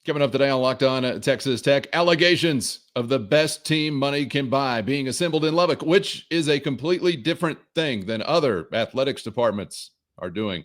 Coming up today on Locked On Texas Tech, allegations of the best team money can buy being assembled in Lubbock, which is a completely different thing than other athletics departments are doing.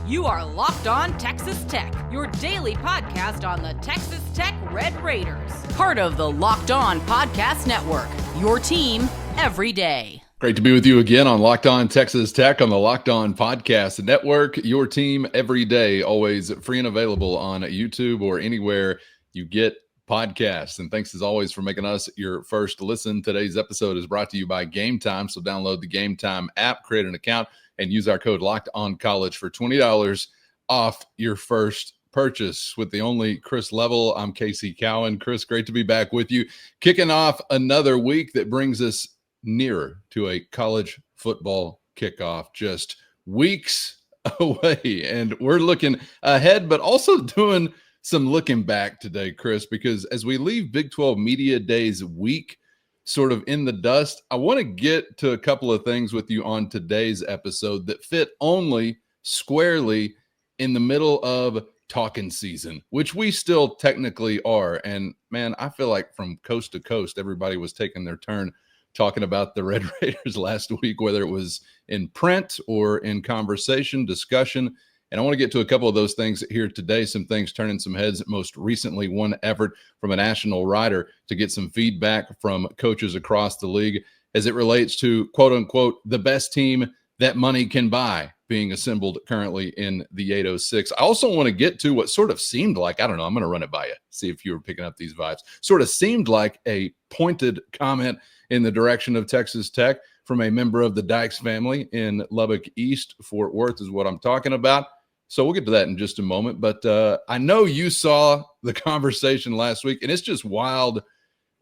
You are Locked On Texas Tech, your daily podcast on the Texas Tech Red Raiders. Part of the Locked On Podcast Network, your team every day. Great to be with you again on Locked On Texas Tech on the Locked On Podcast Network, your team every day, always free and available on YouTube or anywhere you get podcasts. And thanks as always for making us your first listen. Today's episode is brought to you by Gametime. So download the Gametime app, create an account, and use our code LOCKEDONCollege for $20 off your first purchase. With the only Chris Level, I'm Casey Cowan. Chris, great to be back with you. Kicking off another week that brings us nearer to a college football kickoff, just weeks away. And we're looking ahead, but also doing some looking back today, Chris, because as we leave Big 12 Media Days week sort of in the dust, I want to get to a couple of things with you on today's episode that fit only squarely in the middle of talking season, which we still technically are. And man, I feel like from coast to coast, everybody was taking their turn talking about the Red Raiders last week, whether it was in print or in conversation, discussion. And I want to get to a couple of those things here today, some things turning some heads. Most recently, one effort from a national writer to get some feedback from coaches across the league as it relates to, quote unquote, the best team that money can buy being assembled currently in the 806. I also want to get to what sort of seemed like, I don't know, I'm going to run it by you, see if you were picking up these vibes, sort of seemed like a pointed comment in the direction of Texas Tech from a member of the Dykes family in Lubbock East. Fort Worth is what I'm talking about. So we'll get to that in just a moment. But I know you saw the conversation last week, and it's just wild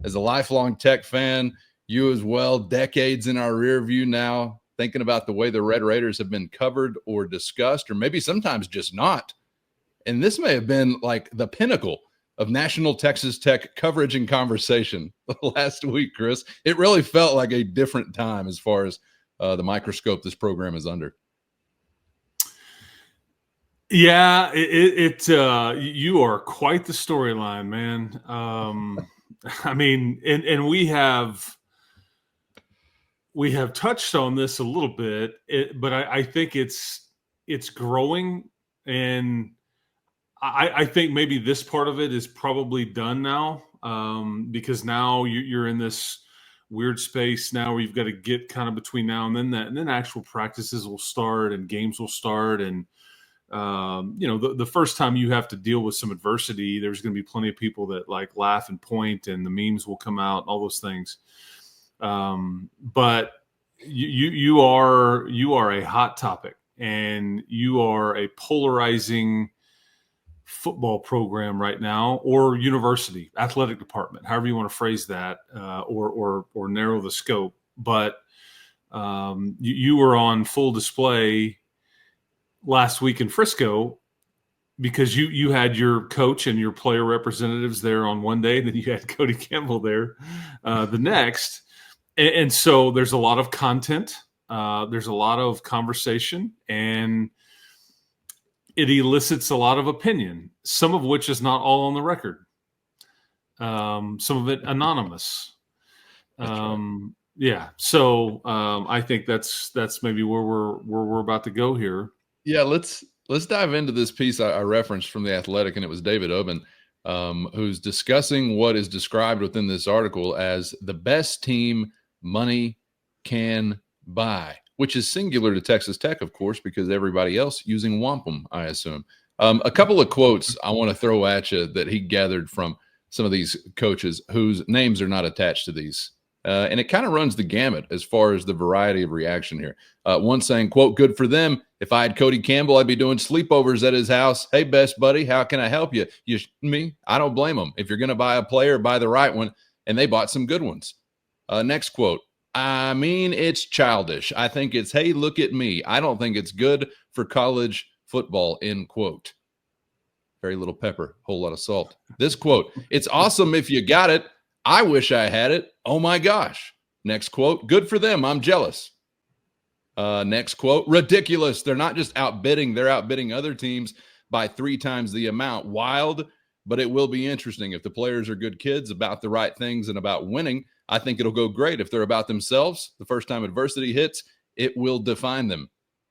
as a lifelong Tech fan, you as well, decades in our rear view now, thinking about the way the Red Raiders have been covered or discussed, or maybe sometimes just not. And this may have been like the pinnacle of national Texas Tech coverage and conversation last week, Chris. It really felt like a different time as far as the microscope this program is under. Yeah, you are quite the storyline, man. I mean, and we have touched on this a little bit, but I think it's growing, and I think maybe this part of it is probably done now, because now you're in this weird space now where you've got to get kind of between now and then and then actual practices will start and games will start. And, the first time you have to deal with some adversity, there's going to be plenty of people that like laugh and point and the memes will come out, all those things. But you are a hot topic, and you are a polarizing football program right now, or university athletic department, however you want to phrase that, or narrow the scope. But you were on full display last week in Frisco because you had your coach and your player representatives there on one day, then you had Cody Campbell there the next. And so there's a lot of content, there's a lot of conversation, and it elicits a lot of opinion, some of which is not all on the record. Some of it anonymous. Right. Yeah. So I think that's maybe where we're about to go here. Yeah, let's dive into this piece I referenced from The Athletic, and it was David Oben, who's discussing what is described within this article as the best team money can buy, which is singular to Texas Tech, of course, because everybody else using wampum, I assume. A couple of quotes I want to throw at you that he gathered from some of these coaches whose names are not attached to these. And it kind of runs the gamut as far as the variety of reaction here. One saying, quote, "Good for them. If I had Cody Campbell, I'd be doing sleepovers at his house. Hey, best buddy, how can I help you? Me? I don't blame them. If you're going to buy a player, buy the right one." And they bought some good ones. Next quote, "I mean, it's childish. I think it's, hey, look at me. I don't think it's good for college football," end quote. Very little pepper, whole lot of salt. This quote, "It's awesome if you got it. I wish I had it. Oh my gosh." Next quote, "Good for them. I'm jealous." Next quote, ridiculous. They're not just outbidding, they're outbidding other teams by 3 times the amount. Wild, but it will be interesting. If the players are good kids about the right things and about winning, I think it'll go great. If they're about themselves, the first time adversity hits, it will define them.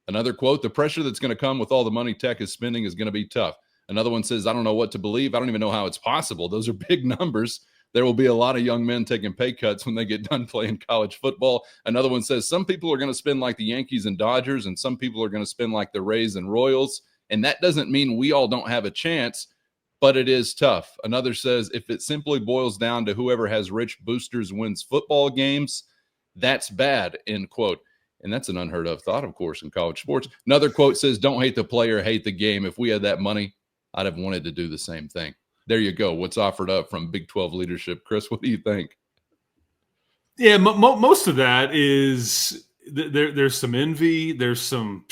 Another quote, the pressure that's going to come with all the money Tech is spending is going to be tough. Another one says, I don't know what to believe. I don't even know how it's possible. Those are big numbers. There will be a lot of young men taking pay cuts when they get done playing college football. Another one says some people are going to spend like the Yankees and Dodgers, and some people are going to spend like the Rays and Royals. And that doesn't mean we all don't have a chance, but it is tough. Another says if it simply boils down to whoever has rich boosters wins football games, that's bad, end quote. And that's an unheard of thought, of course, in college sports. Another quote says, don't hate the player, hate the game. If we had that money, I'd have wanted to do the same thing. There you go. What's offered up from Big 12 leadership. Chris, what do you think? Yeah, most of that is there's some envy. There's some,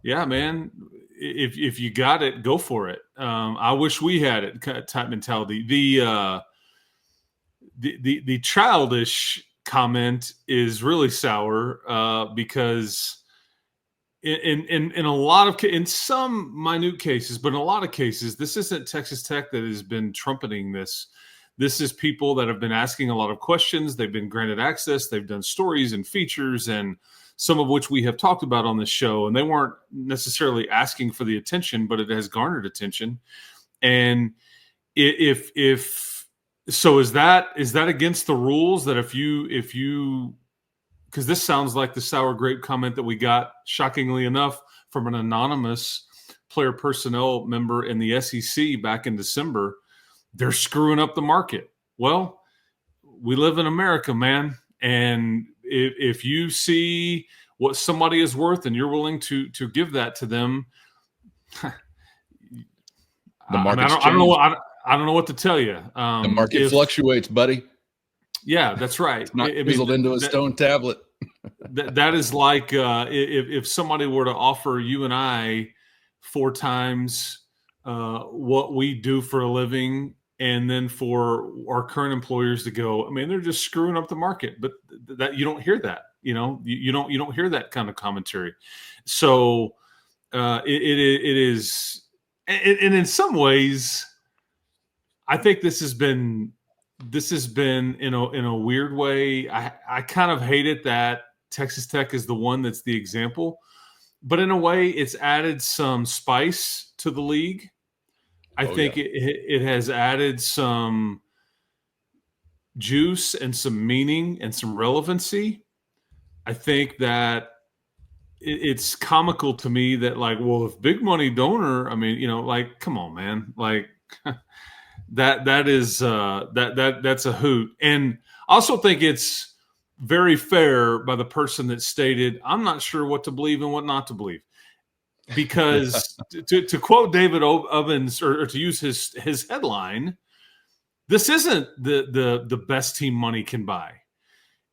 yeah, man. If you got it, go for it. I wish we had it type mentality. The childish comment is really sour because in a lot of in some minute cases, but in a lot of cases, this isn't Texas Tech that has been trumpeting this. This is people that have been asking a lot of questions. They've been granted access. They've done stories and features, and some of which we have talked about on this show. And they weren't necessarily asking for the attention, but it has garnered attention. And if so, is that against the rules that if you because this sounds like the sour grape comment that we got, shockingly enough, from an anonymous player personnel member in the SEC back in December. They're screwing up the market. Well, we live in America, man. And if you see what somebody is worth and you're willing to give that to them, the market. I don't know what to tell you. The market fluctuates, buddy. Yeah, that's right. It's not chiseled into a stone tablet. that is like if somebody were to offer you and I 4 times what we do for a living, and then for our current employers to go, I mean, they're just screwing up the market. But that you don't hear that, you don't hear that kind of commentary. So it is, and in some ways, I think this has been in a weird way. I kind of hate it that Texas Tech is the one that's the example, but in a way, it's added some spice to the league. I think it has added some juice and some meaning and some relevancy. I think that it's comical to me that, like, well, if big money donor, I mean, like, come on, man, like that's a hoot. And I also think it's very fair by the person that stated, I'm not sure what to believe and what not to believe. Because to quote David Ovens, or to use his headline, this isn't the best team money can buy.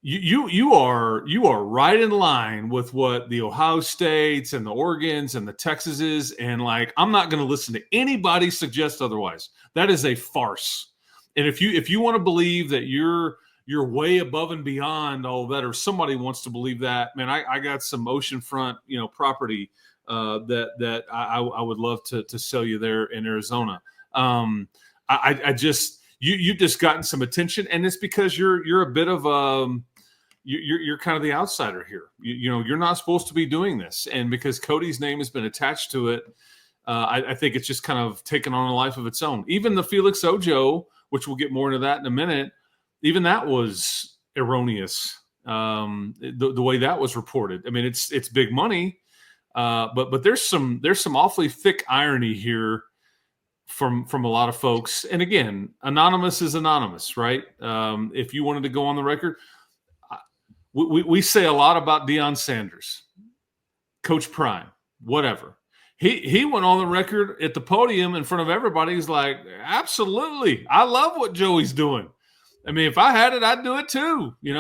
You are right in line with what the Ohio States and the Oregons and the Texases, and like, I'm not going to listen to anybody suggest otherwise. That is a farce. And if you want to believe that you're way above and beyond all that, or somebody wants to believe that, man, I got some oceanfront property that I would love to sell you there in Arizona. I just you've just gotten some attention, and it's because you're a bit of you're kind of the outsider here. You're not supposed to be doing this, and because Cody's name has been attached to it, I think it's just kind of taken on a life of its own. Even the Felix Ojo, which we'll get more into that in a minute, even that was erroneous. The way that was reported. I mean, it's big money. But there's some awfully thick irony here from a lot of folks. And again, anonymous is anonymous, right? If you wanted to go on the record, we say a lot about Deion Sanders, Coach Prime, whatever. He went on the record at the podium in front of everybody. He's like, absolutely, I love what Joey's doing. I mean, if I had it, I'd do it too. He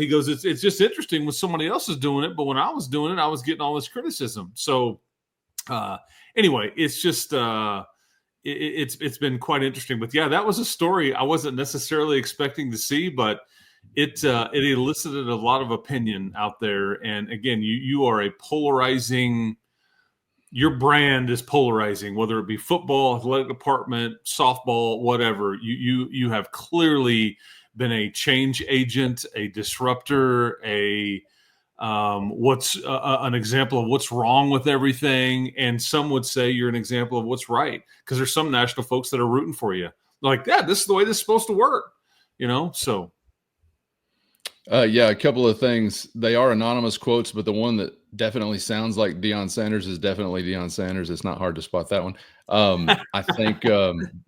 goes, it's just interesting when somebody else is doing it, but when I was doing it, I was getting all this criticism. So anyway, it's just it's been quite interesting. But yeah, that was a story I wasn't necessarily expecting to see, but it elicited a lot of opinion out there. And again, you are a polarizing. Your brand is polarizing, whether it be football, athletic department, softball, whatever. You have clearly been a change agent, a disruptor, an example of what's wrong with everything. And some would say you're an example of what's right, because there's some national folks that are rooting for you. Like, yeah, this is the way this is supposed to work, so. Yeah, a couple of things. They are anonymous quotes, but the one that definitely sounds like Deion Sanders is definitely Deion Sanders. It's not hard to spot that one. I think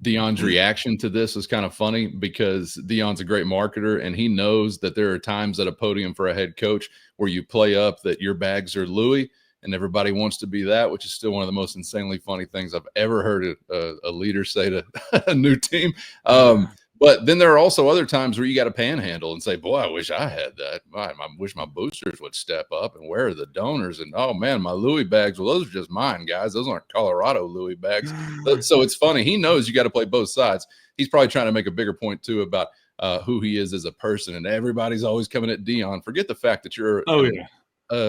Deion's reaction to this is kind of funny, because Deion's a great marketer, and he knows that there are times at a podium for a head coach where you play up that your bags are Louis, and everybody wants to be that, which is still one of the most insanely funny things I've ever heard a leader say to a new team. But then there are also other times where you got to panhandle and say, boy, I wish I had that. I wish my boosters would step up, and where are the donors? And, oh, man, my Louis bags, well, those are just mine, guys. Those aren't Colorado Louis bags. So it's funny. He knows you got to play both sides. He's probably trying to make a bigger point, too, about who he is as a person. And everybody's always coming at Deion. Forget the fact that you're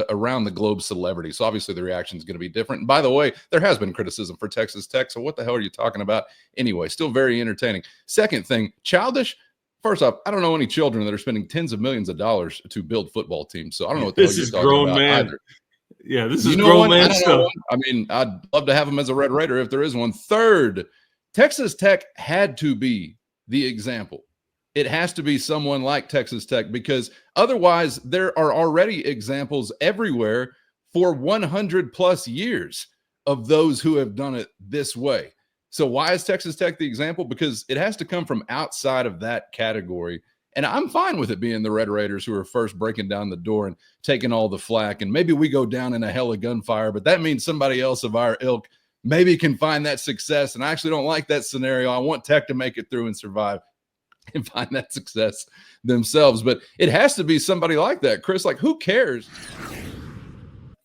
around the globe celebrity. So obviously the reaction is going to be different. And by the way, there has been criticism for Texas Tech. So what the hell are you talking about anyway? Still very entertaining. Second thing, childish. First off, I don't know any children that are spending tens of millions of dollars to build football teams. So I don't know what the hell you're talking about either. Yeah, this is grown man stuff. I mean, I'd love to have him as a Red Raider if there is one. Third, Texas Tech had to be the example. It has to be someone like Texas Tech, because otherwise there are already examples everywhere for 100 plus years of those who have done it this way. So why is Texas Tech the example? Because it has to come from outside of that category. And I'm fine with it being the Red Raiders who are first breaking down the door and taking all the flack. And maybe we go down in a hell of gunfire, but that means somebody else of our ilk maybe can find that success. And I actually don't like that scenario. I want Tech to make it through and survive and find that success themselves. But it has to be somebody like that, Chris. Like, who cares?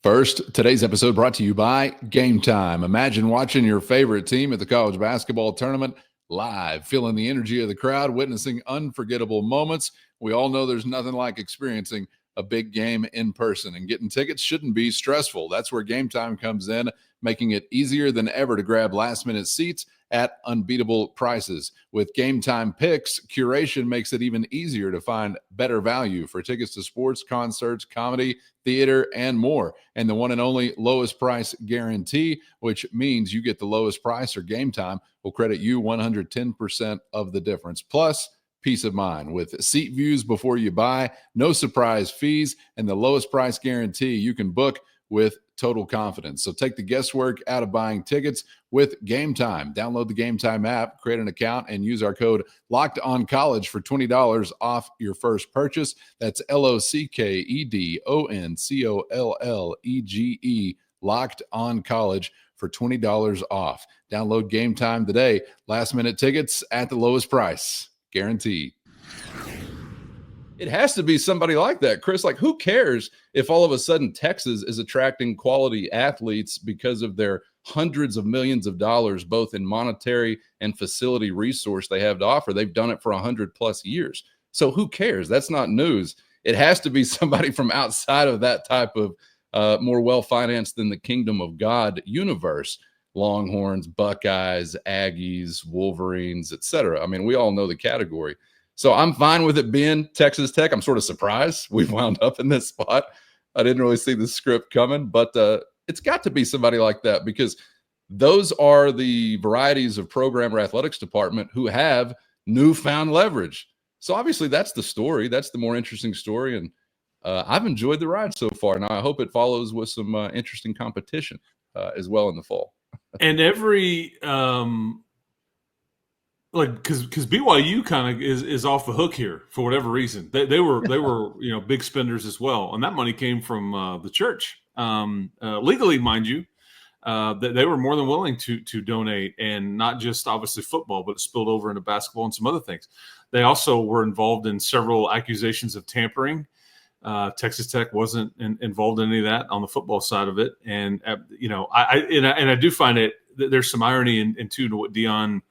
First, today's episode brought to you by Gametime. Imagine watching your favorite team at the college basketball tournament live, feeling the energy of the crowd, witnessing unforgettable moments. We all know there's nothing like experiencing a big game in person, and getting tickets shouldn't be stressful. That's where Gametime comes in, making it easier than ever to grab last-minute seats at unbeatable prices. With Gametime Picks, curation makes it even easier to find better value for tickets to sports, concerts, comedy, theater, and more. And the one and only lowest price guarantee, which means you get the lowest price, or Gametime will credit you 110% of the difference. Plus, peace of mind with seat views before you buy, no surprise fees, and the lowest price guarantee. You can book with total confidence. So take the guesswork out of buying tickets with Gametime. Download the Gametime app, create an account, and use our code LOCKEDONCollege for $20 off your first purchase. That's LOCKEDONCOLLEGE, Locked On College, for $20 off. Download Gametime today. Last minute tickets at the lowest price, guaranteed. It has to be somebody like that, Chris. Like, who cares if all of a sudden Texas is attracting quality athletes because of their hundreds of millions of dollars, both in monetary and facility resource they have to offer? They've done it for 100 plus years. So who cares? That's not news. It has to be somebody from outside of that type of more well-financed than the kingdom of God universe. Longhorns, Buckeyes, Aggies, Wolverines, etc. I mean, we all know the category. So I'm fine with it being Texas Tech. I'm sort of surprised we've wound up in this spot. I didn't really see the script coming, but it's got to be somebody like that, because those are the varieties of program or athletics department who have newfound leverage. So obviously that's the story. That's the more interesting story. And I've enjoyed the ride so far. Now I hope it follows with some interesting competition as well in the fall. And every because BYU kind of is off the hook here for whatever reason. They were big spenders as well, and that money came from the church, legally, mind you. They were more than willing to donate, and not just obviously football, but it spilled over into basketball and some other things. They also were involved in several accusations of tampering. Texas Tech wasn't involved in any of that on the football side of it, and I do find it there's some irony in to what Deion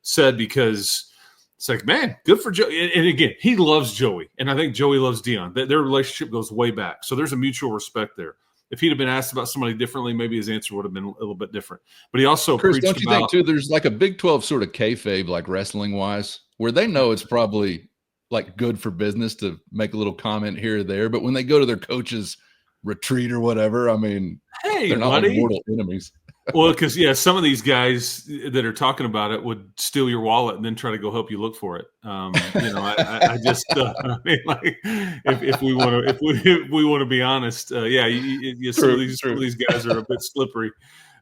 said, because It's like, man, good for Joey. And again, he loves Joey. And I think Joey loves Deion. Their relationship goes way back. So there's a mutual respect there. If he'd have been asked about somebody differently, maybe his answer would have been a little bit different. But he also Chris, don't you think, too, there's like a Big 12 sort of kayfabe, like wrestling-wise, where they know it's probably like good for business to make a little comment here or there. But when they go to their coach's retreat or whatever, I mean, they're not like mortal enemies. Well, because, some of these guys that are talking about it would steal your wallet and then try to go help you look for it. I just, I mean, like, if we want to be honest, some of these guys are a bit slippery,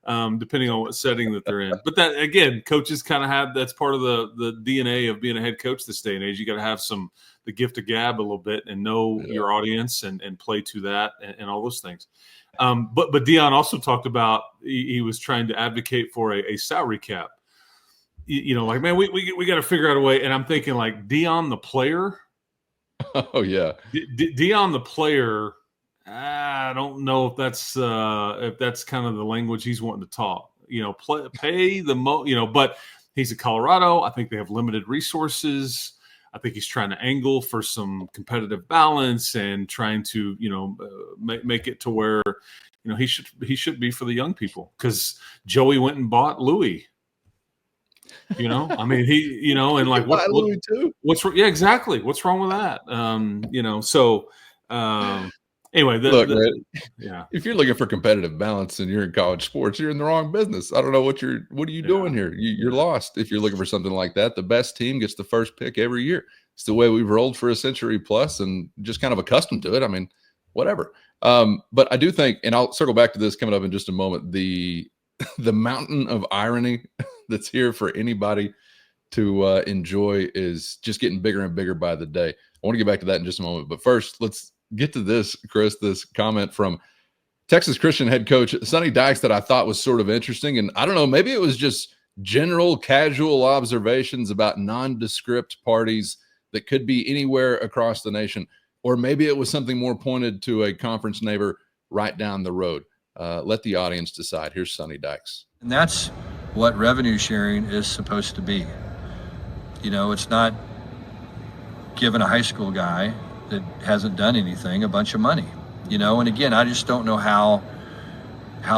depending on what setting that they're in. But that, again, coaches kind of that's part of the DNA of being a head coach this day and age. You got to have the gift of gab a little bit and know your audience and play to that and all those things. But Deion also talked about he was trying to advocate for a salary cap. Like, man, we got to figure out a way. And I'm thinking, like, Deion the player. Oh yeah, Deion the player. I don't know if that's kind of the language he's wanting to talk. Pay the but he's at Colorado. I think they have limited resources. I think he's trying to angle for some competitive balance and trying to, make it to where, he should be for the young people, because Joey went and bought Louis. I mean, he, and like Louis too. Exactly. What's wrong with that? Anyway, if you're looking for competitive balance and you're in college sports, you're in the wrong business. I don't know what are you doing here? You're lost. If you're looking for something like that, the best team gets the first pick every year. It's the way we've rolled for a century plus and just kind of accustomed to it. I mean, whatever. But I do think, and I'll circle back to this coming up in just a moment, the mountain of irony that's here for anybody to enjoy is just getting bigger and bigger by the day. I want to get back to that in just a moment. But first, let's get to this, Chris, this comment from Texas Christian head coach Sonny Dykes that I thought was sort of interesting. And I don't know, maybe it was just general casual observations about nondescript parties that could be anywhere across the nation, or maybe it was something more pointed to a conference neighbor right down the road. Let the audience decide. Here's Sonny Dykes. And that's what revenue sharing is supposed to be. It's not giving a high school guy that hasn't done anything a bunch of money, and again, I just don't know how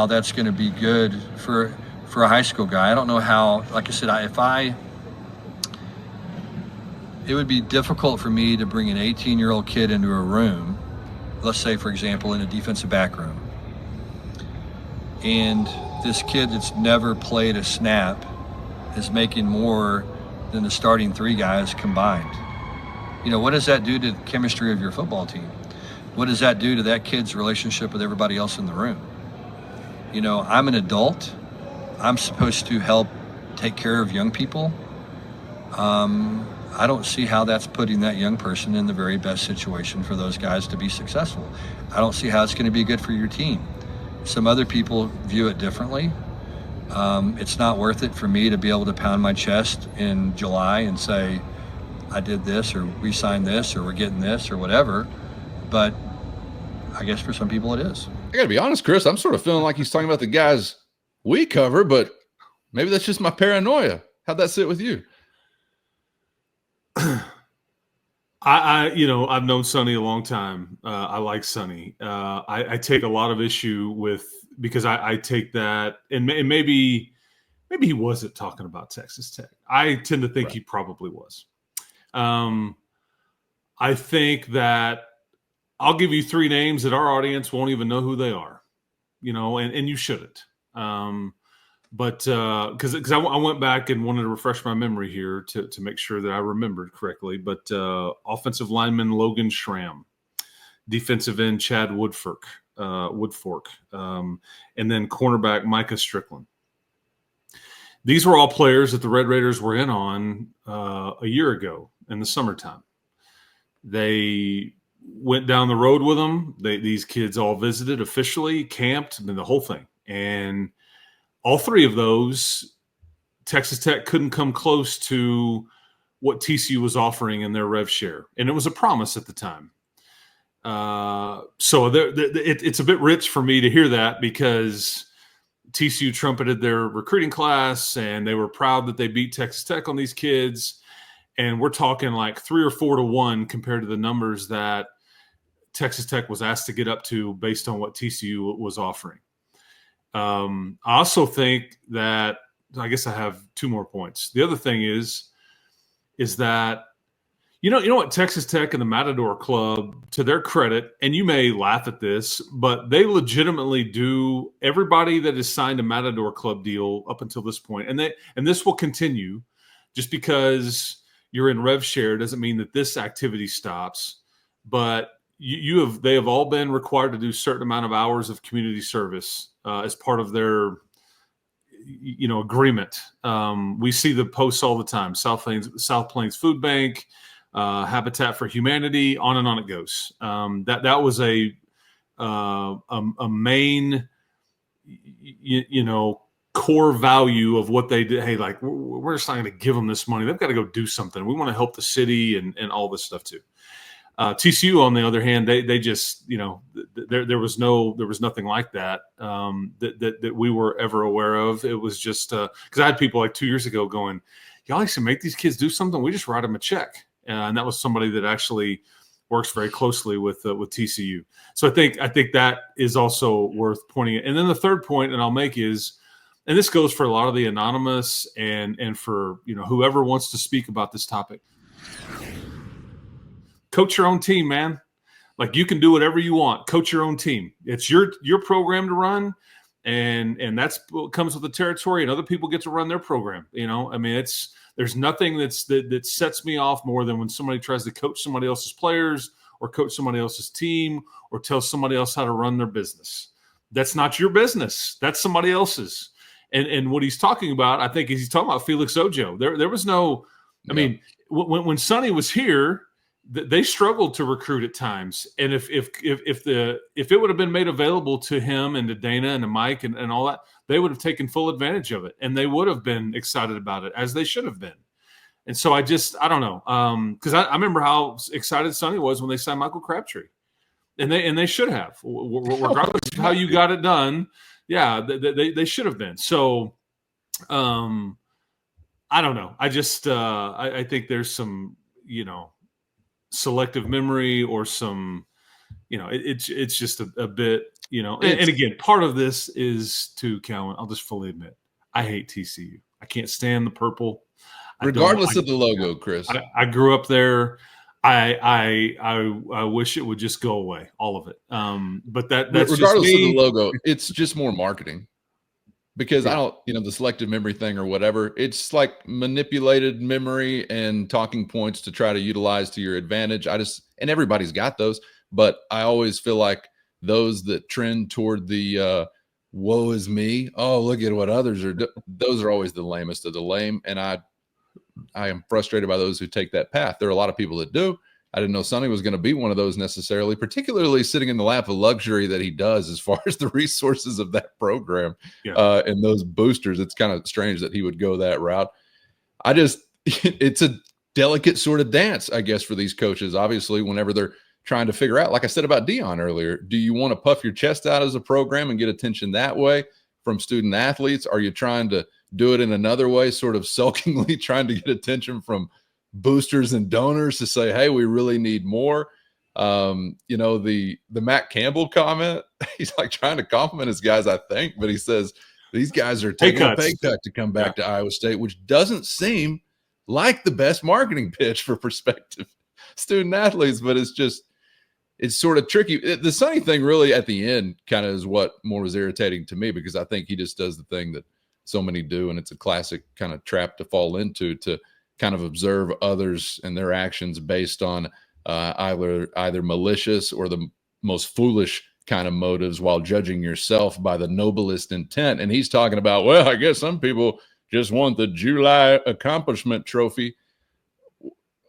that's going to be good for a high school guy. I don't know how, like I said, it would be difficult for me to bring an 18-year-old kid into a room, let's say, for example, in a defensive back room, and this kid that's never played a snap is making more than the starting three guys combined. What does that do to the chemistry of your football team? What does that do to that kid's relationship with everybody else in the room? I'm an adult. I'm supposed to help take care of young people. I don't see how that's putting that young person in the very best situation for those guys to be successful. I don't see how it's going to be good for your team. Some other people view it differently. It's not worth it for me to be able to pound my chest in July and say, I did this, or we signed this, or we're getting this, or whatever. But I guess for some people it is. I got to be honest, Chris, I'm sort of feeling like he's talking about the guys we cover, but maybe that's just my paranoia. How'd that sit with you? I've known Sonny a long time. I like Sonny. I take a lot of issue with, because I take that, and maybe he wasn't talking about Texas Tech. I tend to think he probably was. I think that I'll give you three names that our audience won't even know who they are, and you shouldn't. But because I went back and wanted to refresh my memory here to make sure that I remembered correctly. But offensive lineman Logan Schramm, defensive end Chad Woodfork, and then cornerback Micah Strickland. These were all players that the Red Raiders were in on a year ago in the summertime. They went down the road with them. These kids all visited officially, camped, and the whole thing. And all three of those, Texas Tech couldn't come close to what TCU was offering in their rev share. And it was a promise at the time. So it's a bit rich for me to hear that, because TCU trumpeted their recruiting class and they were proud that they beat Texas Tech on these kids. And we're talking like 3 or 4 to 1 compared to the numbers that Texas Tech was asked to get up to based on what TCU was offering. I also think that, I guess I have 2 more points. The other thing is that, you know what, Texas Tech and the Matador Club, to their credit, and you may laugh at this, but they legitimately do, everybody that has signed a Matador Club deal up until this point, and this will continue, just because you're in rev share doesn't mean that this activity stops, but they have all been required to do a certain amount of hours of community service as part of their agreement. We see the posts all the time: South Plains Food Bank, Habitat for Humanity, on and on it goes. That was a main core value of what they did. Hey, like, we're just not going to give them this money. They've got to go do something. We want to help the city and all this stuff too. TCU, on the other hand, they just, there was nothing like that that we were ever aware of. It was just because I had people like 2 years ago going, y'all used to make these kids do something. We just write them a check, and that was somebody that actually works very closely with TCU. So I think that is also worth pointing out. And then the third point, and I'll make is, and this goes for a lot of the anonymous and for whoever wants to speak about this topic. Coach your own team, man. Like, you can do whatever you want. Coach your own team. It's your program to run, and that's what comes with the territory. And other people get to run their program. I mean, there's nothing that sets me off more than when somebody tries to coach somebody else's players or coach somebody else's team or tell somebody else how to run their business. That's not your business. That's somebody else's. And what he's talking about, I think, is he's talking about Felix Ojo. There was no. I mean, when Sonny was here, they struggled to recruit at times, and if it would have been made available to him and to Dana and to Mike and all that, they would have taken full advantage of it, and they would have been excited about it, as they should have been. And so I don't know, because I remember how excited Sonny was when they signed Michael Crabtree, and they should have, regardless of how you got it done. Yeah, they should have been. So I don't know. I just I think there's some selective memory or some, it's just a bit, and again, part of this is to Calvin. I'll just fully admit, I hate TCU. I can't stand the purple. Regardless of the logo, Chris. I grew up there. I wish it would just go away, all of it. But that's regardless just me. of the logo, it's just more marketing. Because I don't, the selective memory thing or whatever, it's like manipulated memory and talking points to try to utilize to your advantage. And everybody's got those, but I always feel like those that trend toward the woe is me, oh, look at what others are doing, those are always the lamest of the lame. And I am frustrated by those who take that path. There are a lot of people that do. I didn't know Sonny was going to be one of those necessarily, particularly sitting in the lap of luxury that he does as far as the resources of that program and those boosters. It's kind of strange that he would go that route. It's a delicate sort of dance, I guess, for these coaches, obviously, whenever they're trying to figure out, like I said about Deion earlier, do you want to puff your chest out as a program and get attention that way from student athletes? Are you trying to do it in another way, sort of sulkingly trying to get attention from boosters and donors to say, hey, we really need more? The Matt Campbell comment, he's like trying to compliment his guys, I think, but he says these guys are taking a pay cut to come back to Iowa State, which doesn't seem like the best marketing pitch for prospective student athletes, but it's sort of tricky. The Sonny thing really at the end kind of is what more was irritating to me, because I think he just does the thing that so many do, and it's a classic kind of trap to fall into, to kind of observe others and their actions based on either malicious or the most foolish kind of motives, while judging yourself by the noblest intent. And he's talking about, well, I guess some people just want the July accomplishment trophy.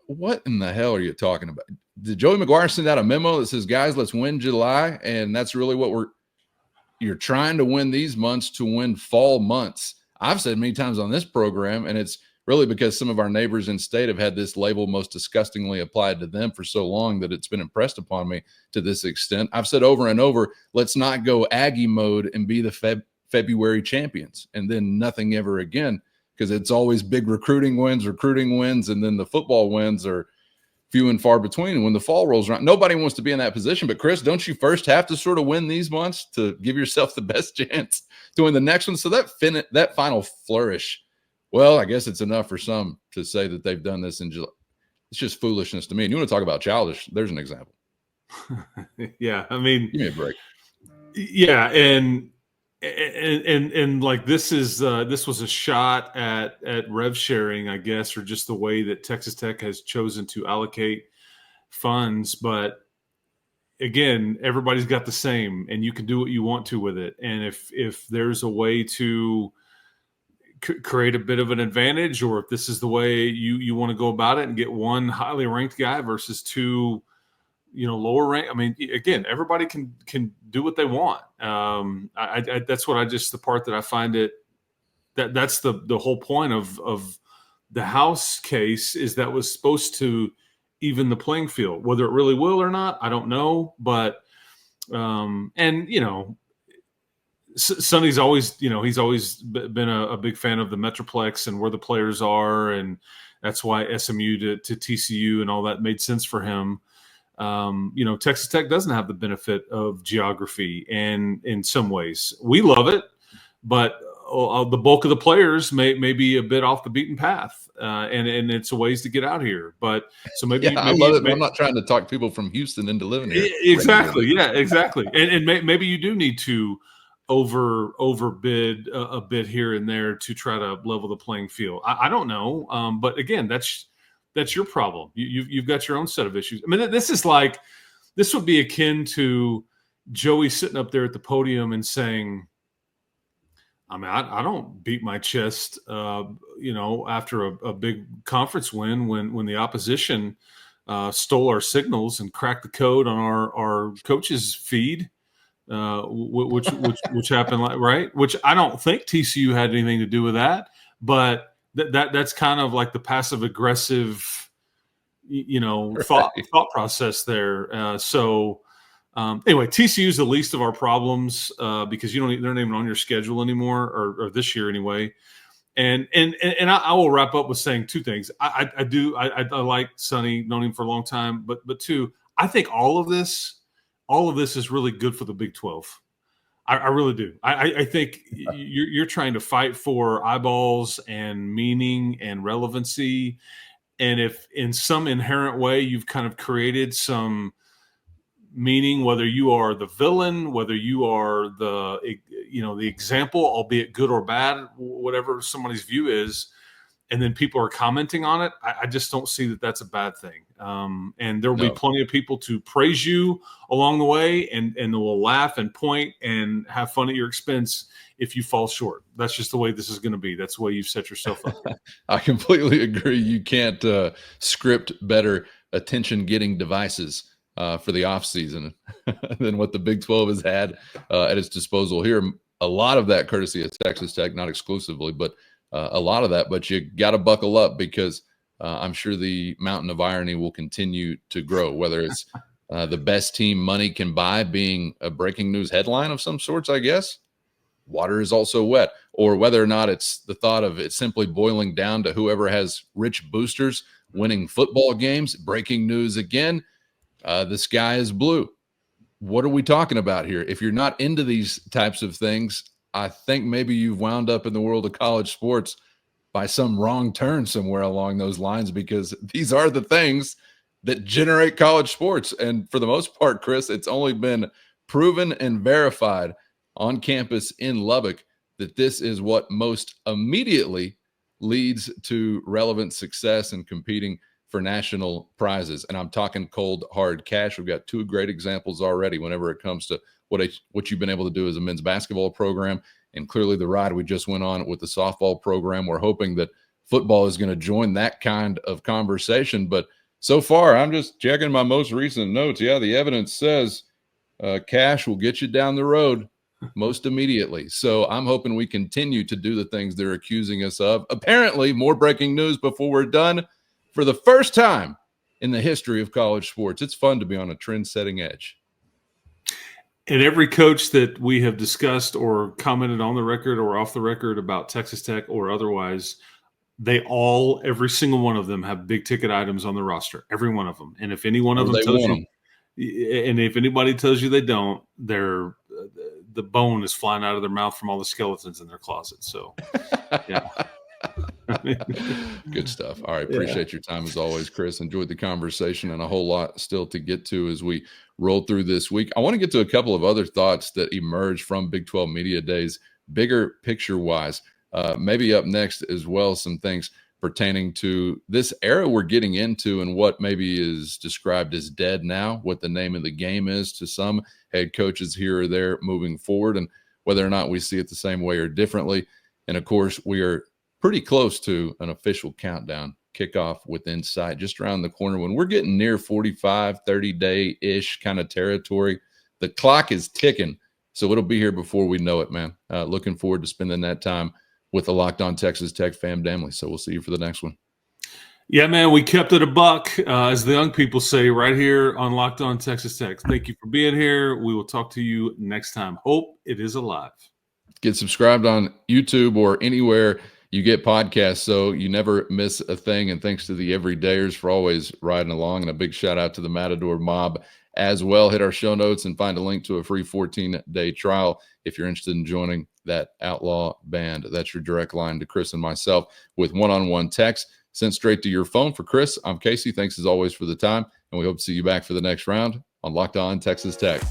What in the hell are you talking about? Did Joey McGuire send out a memo that says, guys, let's win July? And that's really what you're trying to win these months to win fall months. I've said many times on this program, and it's really because some of our neighbors in state have had this label most disgustingly applied to them for so long that it's been impressed upon me to this extent. I've said over and over, let's not go Aggie mode and be the February champions and then nothing ever again, because it's always big recruiting wins, and then the football wins are few and far between. And when the fall rolls around, nobody wants to be in that position. But Chris, don't you first have to sort of win these months to give yourself the best chance to win the next one? So that final flourish, well, I guess it's enough for some to say that they've done this in July. It's just foolishness to me. And you want to talk about childish? There's an example. Yeah, I mean, give me a break. Yeah, and like this was a shot at rev sharing, I guess, or just the way that Texas Tech has chosen to allocate funds. But again, everybody's got the same, and you can do what you want to with it. And if there's a way to create a bit of an advantage, or if this is the way you want to go about it and get one highly ranked guy versus two, lower rank. I mean, again, everybody can do what they want. That's what the part that I find that's the whole point of the House case, is that was supposed to even the playing field. Whether it really will or not, I don't know. But Sonny's always, he's always been a big fan of the Metroplex and where the players are, and that's why SMU to TCU and all that made sense for him. Texas Tech doesn't have the benefit of geography, and in some ways we love it, but the bulk of the players may be a bit off the beaten path, and it's a ways to get out here. But so maybe I love it. I'm not trying to talk people from Houston into living here. Exactly. Yeah, exactly. And maybe you do need to overbid a bit here and there to try to level the playing field. I don't know. But again, that's your problem. You've got your own set of issues. I mean, this would be akin to Joey sitting up there at the podium and saying, I mean, I don't beat my chest, after a big conference win when the opposition stole our signals and cracked the code on our coaches' feed, which happened, right? Which I don't think TCU had anything to do with that, but that's kind of like the passive aggressive, thought process there. Anyway, TCU is the least of our problems because they're not even on your schedule anymore, or this year anyway. And I will wrap up with saying two things. I like Sonny, known him for a long time, but two, I think all of this is really good for the Big 12. I really do. I think you're trying to fight for eyeballs and meaning and relevancy, and if in some inherent way you've kind of created some meaning, whether you are the villain, whether you are the example, albeit good or bad, whatever somebody's view is, and then people are commenting on it, I just don't see that that's a bad thing. And there will be plenty of people to praise you along the way, and they will laugh and point and have fun at your expense if you fall short. That's just the way this is going to be. That's the way you've set yourself up. I completely agree. You can't script better attention-getting devices for the offseason than what the Big 12 has had at its disposal here. A lot of that courtesy of Texas Tech, not exclusively, but a lot of that. But you got to buckle up, because I'm sure the mountain of irony will continue to grow, whether it's the best team money can buy being a breaking news headline of some sorts, I guess. Water is also wet. Or whether or not it's the thought of it simply boiling down to whoever has rich boosters winning football games. Breaking news again. The sky is blue. What are we talking about here? If you're not into these types of things, I think maybe you've wound up in the world of college sports by some wrong turn somewhere along those lines, because these are the things that generate college sports. And for the most part, Chris, it's only been proven and verified on campus in Lubbock that this is what most immediately leads to relevant success and competing for national prizes. And I'm talking cold, hard cash. We've got two great examples already whenever it comes to what you've been able to do as a men's basketball program, and clearly the ride we just went on with the softball program. We're hoping that football is going to join that kind of conversation. But so far, I'm just checking my most recent notes. Yeah, the evidence says cash will get you down the road most immediately. So I'm hoping we continue to do the things they're accusing us of. Apparently, more breaking news before we're done. For the first time in the history of college sports, it's fun to be on a trend-setting edge. And every coach that we have discussed or commented on the record or off the record about Texas Tech or otherwise, every single one of them have big ticket items on the roster. Every one of them. And if any one of them tells you, and if anybody tells you they don't, the bone is flying out of their mouth from all the skeletons in their closet. So, yeah. Good stuff. All right. Appreciate your time as always, Chris. Enjoyed the conversation and a whole lot still to get to as we roll through this week. I want to get to a couple of other thoughts that emerged from Big 12 Media Days, bigger picture wise. Maybe up next as well, some things pertaining to this era we're getting into and what maybe is described as dead now, what the name of the game is to some head coaches here or there moving forward, and whether or not we see it the same way or differently. And of course, we are pretty close to an official countdown kickoff within sight, just around the corner. When we're getting near 45, 30-day-ish kind of territory, the clock is ticking. So it'll be here before we know it, man. Looking forward to spending that time with the Locked On Texas Tech fam family. So we'll see you for the next one. Yeah, man, we kept it a buck, as the young people say, right here on Locked On Texas Tech. Thank you for being here. We will talk to you next time. Hope it is alive. Get subscribed on YouTube or anywhere you get podcasts so you never miss a thing. And thanks to the everydayers for always riding along. And a big shout out to the Matador Mob as well. Hit our show notes and find a link to a free 14-day trial if you're interested in joining that outlaw band. That's your direct line to Chris and myself with one-on-one text sent straight to your phone. For Chris, I'm Casey. Thanks as always for the time, and we hope to see you back for the next round on Locked On Texas Tech.